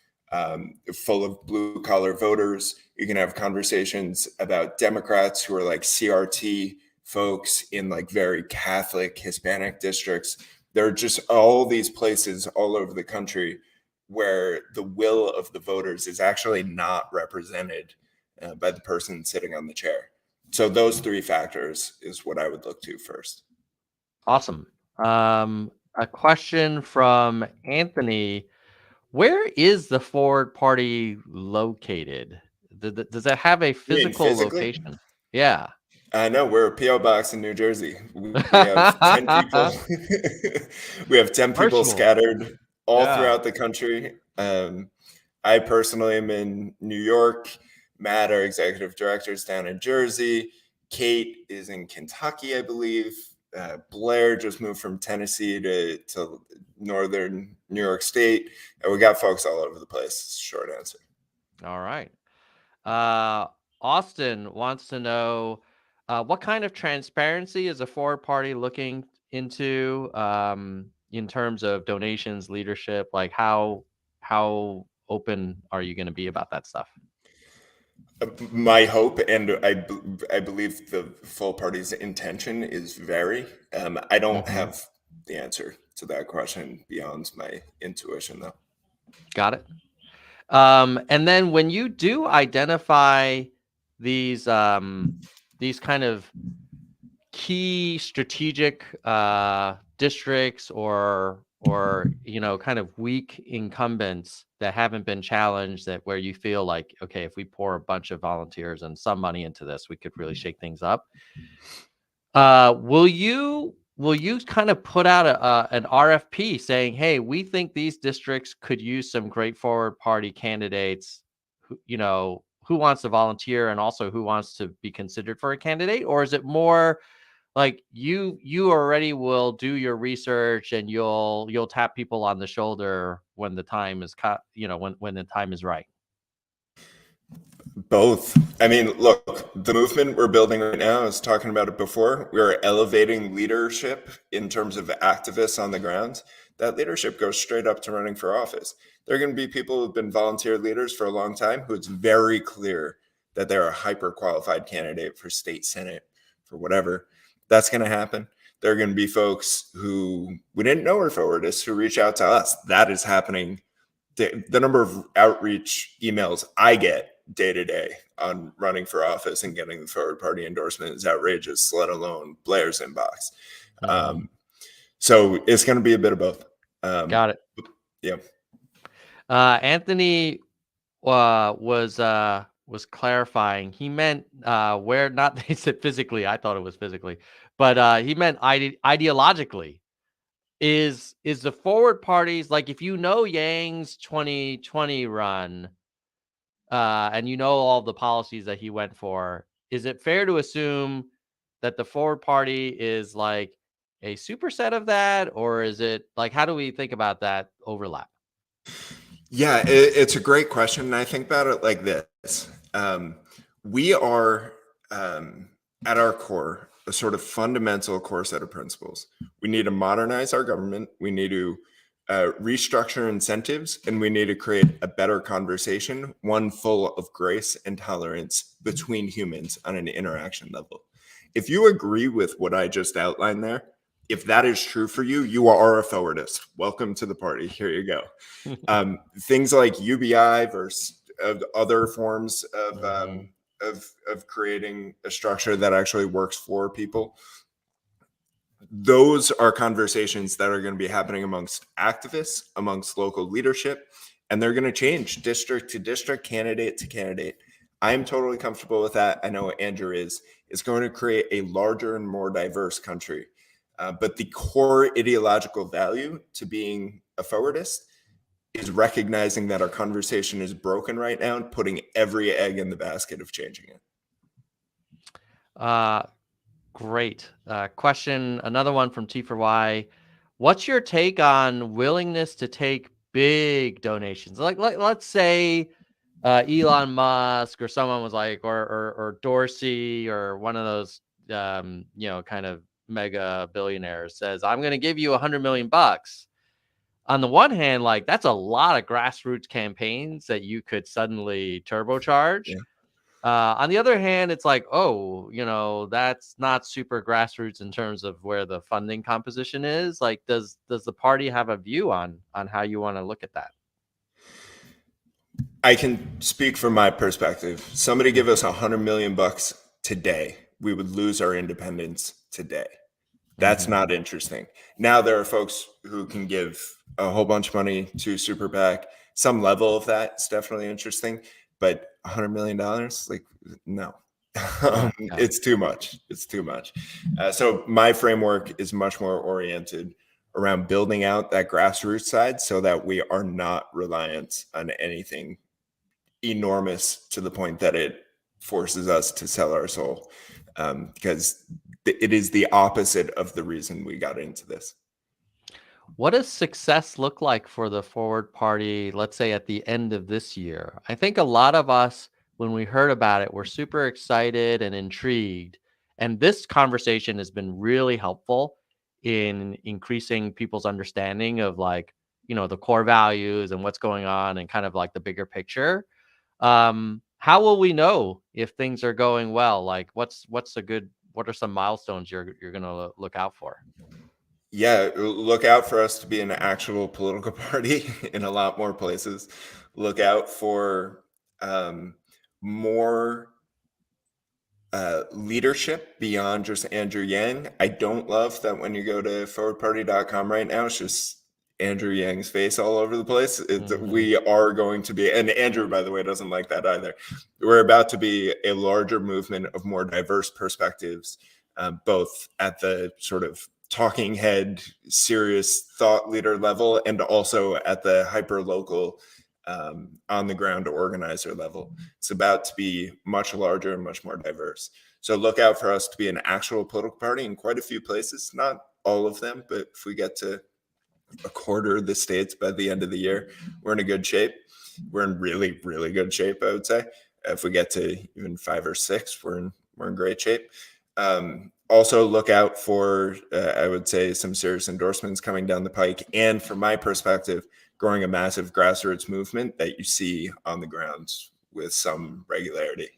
full of blue collar voters. You can have conversations about Democrats who are like CRT folks in like very Catholic Hispanic districts. There are just all these places all over the country where the will of the voters is actually not represented by the person sitting on the chair. So those three factors is what I would look to first. Awesome. A question from Anthony. Where is the Forward Party located? Does it have a You mean physical physically? location? Yeah. No, we're a PO box in New Jersey. We have 10 people. We have 10 people Personal. scattered all Yeah. throughout the country. I personally am in New York. Matt, our executive director, is down in Jersey. Kate is in Kentucky, I believe. Blair just moved from Tennessee to northern New York State. And we got folks all over the place. Short answer. All right. Austin wants to know what kind of transparency is a Forward Party looking into in terms of donations, leadership? Like how open are you going to be about that stuff? My hope, and I believe the full party's intention is very. I don't have the answer to that question beyond my intuition, though. Got it. And then when you do identify these kind of key strategic districts or kind of weak incumbents that haven't been challenged, that where you feel like, okay, if we pour a bunch of volunteers and some money into this, we could really shake things up. Will you kind of put out an RFP saying, hey, we think these districts could use some great Forward Party candidates, who wants to volunteer and also who wants to be considered for a candidate? Or is it more like you already will do your research and you'll tap people on the shoulder when the time is when the time is right? Both. I mean, look, the movement we're building right now, I was talking about it before. We're elevating leadership in terms of activists on the ground. That leadership goes straight up to running for office. There are going to be people who've been volunteer leaders for a long time who it's very clear that they're a hyper qualified candidate for state senate, for whatever. That's going to happen. There are going to be folks who we didn't know were forwardists who reach out to us. That is happening. The number of outreach emails I get day to day on running for office and getting the Forward Party endorsement is outrageous, let alone Blair's inbox. So it's going to be a bit of both. Got it. Yeah. Anthony was clarifying. He meant where, not they said physically. I thought it was physically, but he meant ideologically. Is the Forward Parties, like, if Yang's 2020 run, and all the policies that he went for, is it fair to assume that the Forward Party is like a superset of that, or is it like, how do we think about that overlap? Yeah, it's a great question. And I think about it like this. We are, at our core, a sort of fundamental core set of principles. We need to modernize our government. We need to restructure incentives, and we need to create a better conversation, one full of grace and tolerance between humans on an interaction level. If you agree with what I just outlined there, if that is true for you, you are a forwardist. Welcome to the party. Here you go. Things like UBI versus other forms of creating a structure that actually works for people. Those are conversations that are going to be happening amongst activists, amongst local leadership, and they're going to change district to district, candidate to candidate. I am totally comfortable with that. I know Andrew is. It's going to create a larger and more diverse country. But the core ideological value to being a forwardist is recognizing that our conversation is broken right now and putting every egg in the basket of changing it. Great. Question, another one from T for Y. What's your take on willingness to take big donations? Like let's say Elon Musk or someone was like, or Dorsey or one of those, kind of mega billionaires says, I'm going to give you $100 million. On the one hand, like that's a lot of grassroots campaigns that you could suddenly turbocharge. Yeah. On the other hand, it's like, oh, that's not super grassroots in terms of where the funding composition is. Like, does the party have a view on how you want to look at that? I can speak from my perspective. Somebody give us $100 million today, we would lose our independence today. That's not interesting. Now there are folks who can give a whole bunch of money to Super PAC. Some level of that is definitely interesting, but $100 million, like, no. It's too much. It's too much. So my framework is much more oriented around building out that grassroots side so that we are not reliant on anything enormous to the point that it forces us to sell our soul, because it is the opposite of the reason we got into this. What does success look like for the Forward Party, let's say at the end of this year? I think a lot of us, when we heard about it, were super excited and intrigued. And this conversation has been really helpful in increasing people's understanding of the core values and what's going on and kind of like the bigger picture. How will we know if things are going well? Like what are some milestones you're going to look out for? Yeah, look out for us to be an actual political party in a lot more places. Look out for more leadership beyond just Andrew Yang. I don't love that when you go to forwardparty.com right now, it's just Andrew Yang's face all over the place. We are going to be, and Andrew, by the way, doesn't like that either. We're about to be a larger movement of more diverse perspectives, both at the sort of talking head, serious thought leader level, and also at the hyper local, on the ground organizer level. It's about to be much larger and much more diverse. So look out for us to be an actual political party in quite a few places, not all of them, but if we get to a quarter of the states by the end of the year, we're in a good shape. We're in really, really good shape, I would say. If we get to even 5 or 6, we're in great shape. Also look out for, I would say, some serious endorsements coming down the pike. And from my perspective, growing a massive grassroots movement that you see on the grounds with some regularity.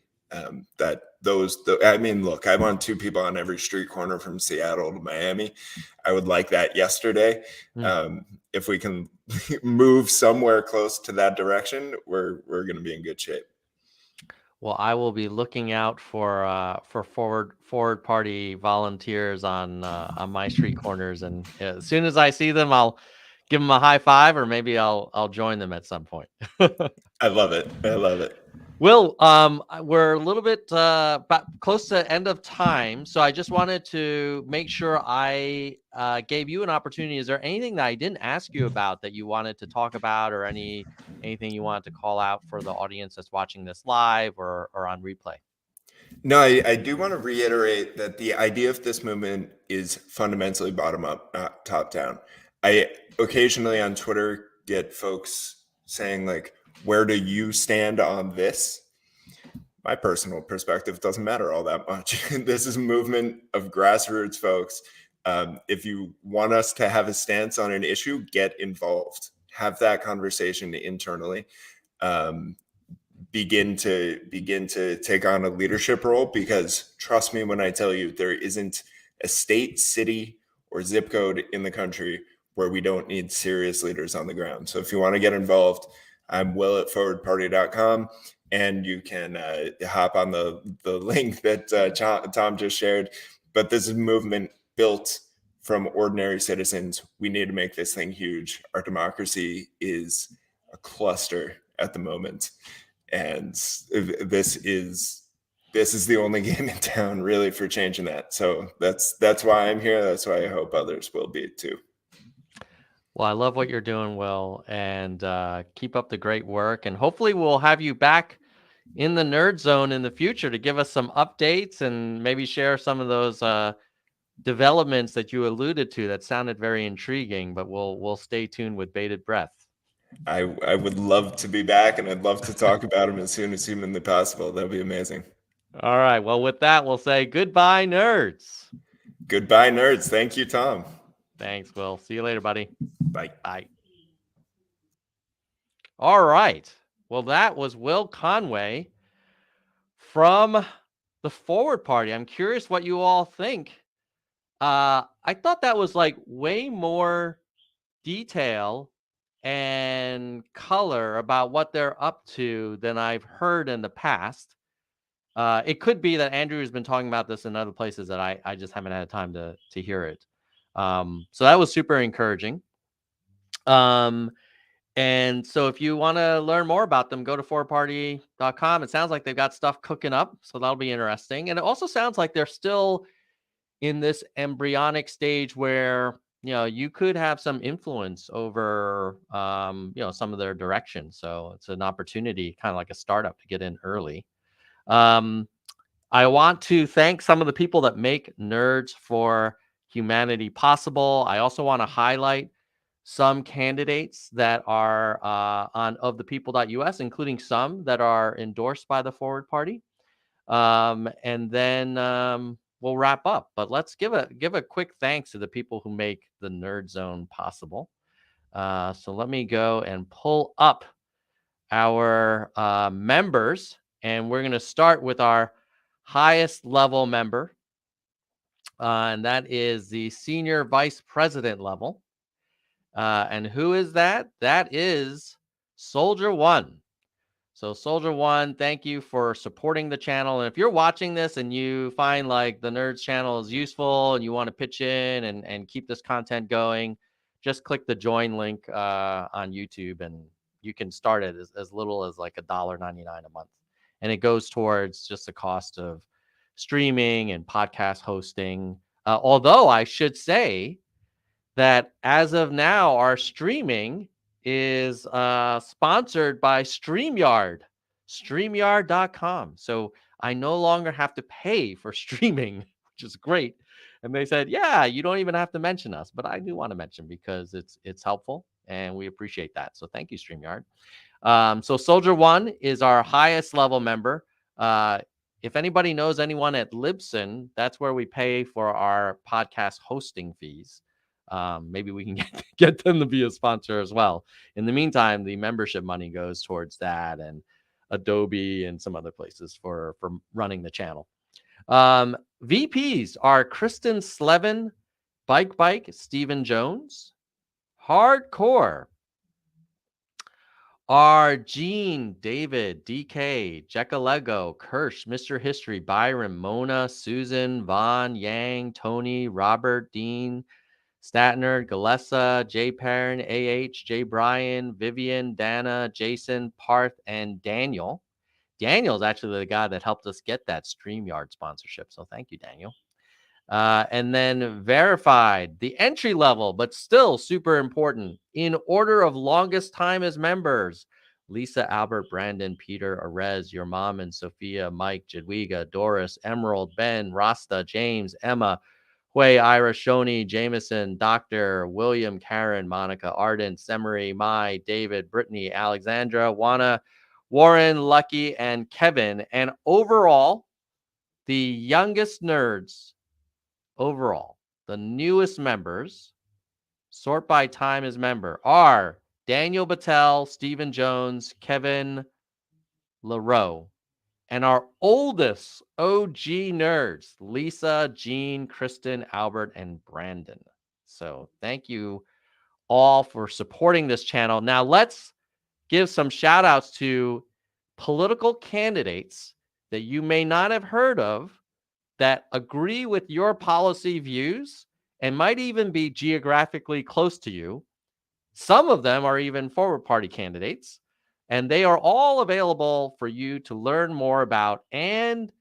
Look, I want 2 people on every street corner from Seattle to Miami. I would like that yesterday. If we can move somewhere close to that direction, we're going to be in good shape. Well, I will be looking out for Forward Party volunteers on my street corners, and as soon as I see them, I'll give them a high five, or maybe I'll join them at some point. I love it. I love it. Will, we're a little bit close to end of time, so I just wanted to make sure I gave you an opportunity. Is there anything that I didn't ask you about that you wanted to talk about, or anything you wanted to call out for the audience that's watching this live or on replay? No, I do want to reiterate that the idea of this movement is fundamentally bottom up, not top down. I occasionally on Twitter get folks saying, like, where do you stand on this? My personal perspective doesn't matter all that much. This is a movement of grassroots folks. If you want us to have a stance on an issue, get involved. Have that conversation internally. begin to take on a leadership role, because trust me when I tell you, there isn't a state, city, or zip code in the country where we don't need serious leaders on the ground. So if you want to get involved, I'm Will at forwardparty.com, and you can hop on the link that Tom just shared. But this is a movement built from ordinary citizens. We need to make this thing huge. Our democracy is a cluster at the moment, and this is the only game in town really for changing that. So that's why I'm here. That's why I hope others will be too. Well, I love what you're doing, Will, and keep up the great work. And hopefully, we'll have you back in the Nerd Zone in the future to give us some updates and maybe share some of those developments that you alluded to that sounded very intriguing. But we'll stay tuned with bated breath. I would love to be back, and I'd love to talk about them as soon as humanly possible. That'd be amazing. All right. Well, with that, we'll say goodbye, nerds. Goodbye, nerds. Thank you, Tom. Thanks, Will. See you later, buddy. Bye. Bye. All right. Well, that was Will Conway from the Forward Party. I'm curious what you all think. I thought that was like way more detail and color about what they're up to than I've heard in the past. It could be that Andrew has been talking about this in other places that I just haven't had time to hear it. So that was super encouraging. And so if you want to learn more about them, go to forwardparty.com. It sounds like they've got stuff cooking up, so that'll be interesting. And it also sounds like they're still in this embryonic stage where, you could have some influence over, some of their direction. So it's an opportunity, kind of like a startup, to get in early. I want to thank some of the people that make Nerds for Humanity possible. I also want to highlight some candidates that are on of the people.us, including some that are endorsed by the Forward Party. And then we'll wrap up. But let's give a quick thanks to the people who make the Nerd Zone possible. So let me go and pull up our members, and we're going to start with our highest level member, and that is the senior vice president level. And who is that? That is Soldier One. So Soldier One, thank you for supporting the channel. And if you're watching this and you find like the Nerds channel is useful and you want to pitch in and keep this content going, just click the join link on YouTube, and you can start it as little as like $1.99 a month. And it goes towards just the cost of streaming and podcast hosting. Although I should say that as of now, our streaming is sponsored by StreamYard.com. So I no longer have to pay for streaming, which is great. And they said, yeah, you don't even have to mention us. But I do want to mention, because it's helpful and we appreciate that. So thank you, StreamYard. So Soldier One is our highest level member. If anybody knows anyone at Libsyn, that's where we pay for our podcast hosting fees. Maybe we can get them to be a sponsor as well. In the meantime, the membership money goes towards that, and Adobe and some other places for running the channel. VPs are Kristen Slevin, Bike, Stephen Jones, Hardcore, are Gene, David, DK, Jekalego, Kirsch, Mr. History, Byron, Mona, Susan, Vaughn, Yang, Tony, Robert, Dean, Statner, Galessa, J. Perrin, AH, J. Bryan, Vivian, Dana, Jason, Parth, and Daniel. Daniel's actually the guy that helped us get that StreamYard sponsorship. So thank you, Daniel. And then verified, the entry level, but still super important, in order of longest time as members: Lisa, Albert, Brandon, Peter, Arez, your mom and Sophia, Mike, Jadwiga, Doris, Emerald, Ben, Rasta, James, Emma, Hui, Ira, Shoni, Jameson, Dr. William, Karen, Monica, Arden, Semery, Mai, David, Brittany, Alexandra, Juana, Warren, Lucky, and Kevin. And overall, the youngest nerds, overall, the newest members, sort by time as member, are Daniel Battelle, Stephen Jones, Kevin LaRoe, and our oldest OG nerds, Lisa, Jean, Kristen, Albert, and Brandon. So thank you all for supporting this channel. Now let's give some shout outs to political candidates that you may not have heard of that agree with your policy views and might even be geographically close to you. Some of them are even forward party candidates, and they are all available for you to learn more about and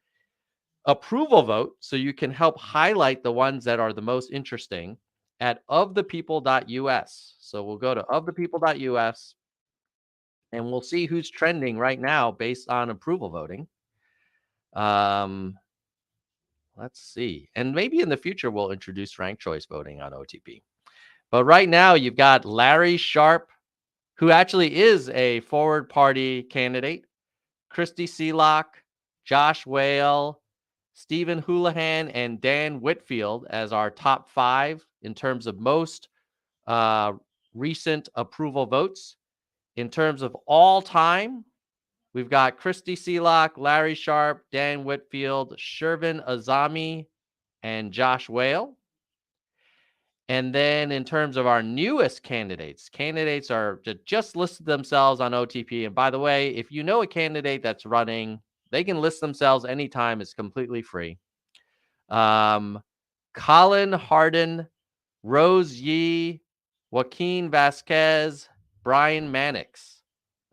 approval vote so you can help highlight the ones that are the most interesting at ofthepeople.us. So we'll go to ofthepeople.us and we'll see who's trending right now based on approval voting. Um, let's see. And maybe in the future, we'll introduce ranked choice voting on OTP. But right now, you've got Larry Sharp, who actually is a forward party candidate, Christy Seelock, Josh Whale, Stephen Houlihan, and Dan Whitfield as our top 5 in terms of most recent approval votes. In terms of all time, we've got Christy Seelock, Larry Sharp, Dan Whitfield, Shervin Azami, and Josh Whale. And then in terms of our newest candidates are just listed themselves on OTP. And by the way, if you know a candidate that's running, they can list themselves anytime. It's completely free. Colin Hardin, Rose Yee, Joaquin Vasquez, Brian Mannix.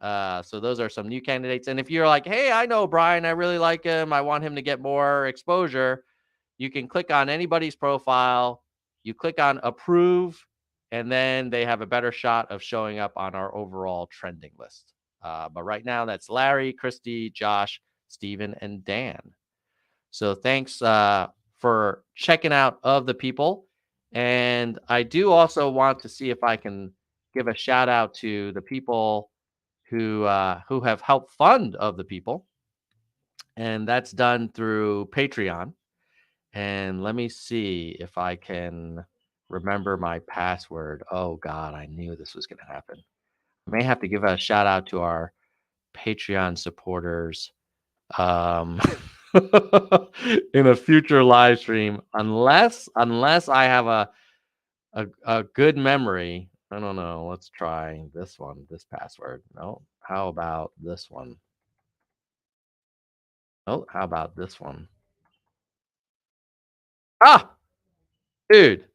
So those are some new candidates. And if you're like, hey, I know Brian, I really like him, I want him to get more exposure, you can click on anybody's profile, you click on approve, and then they have a better shot of showing up on our overall trending list. But right now, that's Larry, Christy, Josh, Steven, and Dan. So thanks for checking out Of the People. And I do also want to see if I can give a shout out to the people who have helped fund Of the People. And that's done through Patreon. And let me see if I can remember my password. Oh, God, I knew this was going to happen. I may have to give a shout out to our Patreon supporters in a future live stream, unless I have a good memory. I don't know. Let's try this one, this password. No. How about this one? Oh, how about this one? Ah, dude.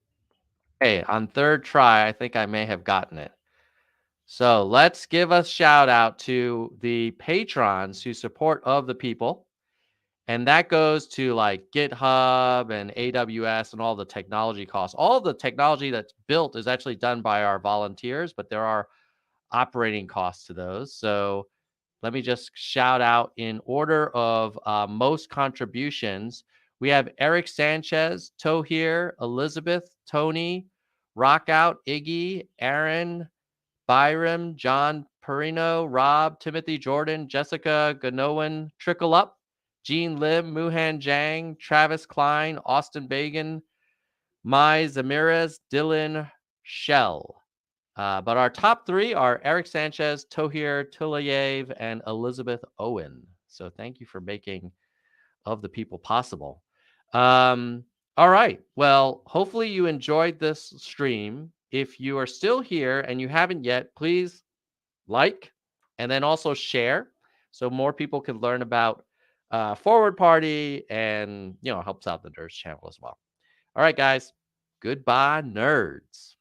Hey, on third try, I think I may have gotten it. So let's give a shout out to the patrons who support Of the People. And that goes to like GitHub and AWS and all the technology costs. All the technology that's built is actually done by our volunteers, but there are operating costs to those. So let me just shout out in order of most contributions. We have Eric Sanchez, Tohir, Elizabeth, Tony, Rockout, Iggy, Aaron, Byram, John Perino, Rob, Timothy Jordan, Jessica Ganoan, Trickle Up, Gene Lim, Muhan Jang, Travis Klein, Austin Bagan, Mai Zamirez, Dylan Shell. But our top 3 are Eric Sanchez, Tohir Tulayev, and Elizabeth Owen. So thank you for making Of the People possible. All right. Well, hopefully you enjoyed this stream. If you are still here and you haven't yet, please like and then also share so more people can learn about Forward Party and, helps out the Nerds channel as well. All right, guys. Goodbye, nerds.